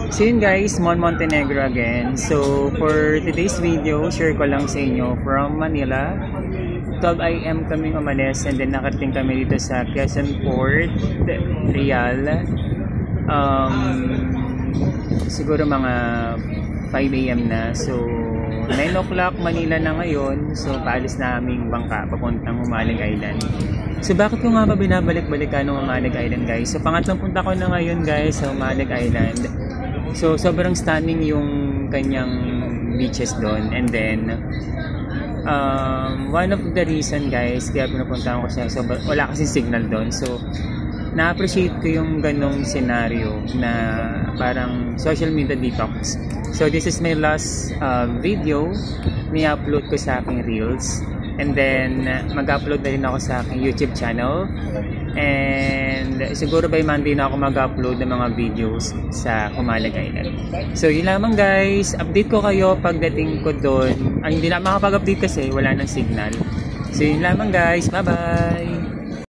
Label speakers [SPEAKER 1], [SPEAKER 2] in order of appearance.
[SPEAKER 1] So yun guys, Mon Montenegro again. So for today's video, share ko lang sa inyo from Manila. 12 AM kaming umalis and then nakarating kami dito sa Quezon Port, Real. Siguro mga 5 AM na. So 9 o'clock Manila na ngayon. So paalis na aming bangka papuntang Humalig Island. So bakit ko nga ba binabalik-balikan ng Humalig Island guys? So pangatlong punta ko na ngayon guys sa Humalig Island. So sobrang stunning yung kanyang beaches doon. And then one of the reason guys kaya pinupuntahan ko siya, so wala kasi signal doon. So na-appreciate ko yung ganong scenario na parang social media detox. So this is my last video ni-upload ko sa aking reels. And then mag-upload na rin ako sa aking YouTube channel. And siguro by Monday na ako mag-upload ng mga videos sa Humalig Island. So yun lamang guys, update ko kayo pagdating ko doon. Ay, hindi na makapag-update kasi wala nang signal. So yun lamang guys, bye bye!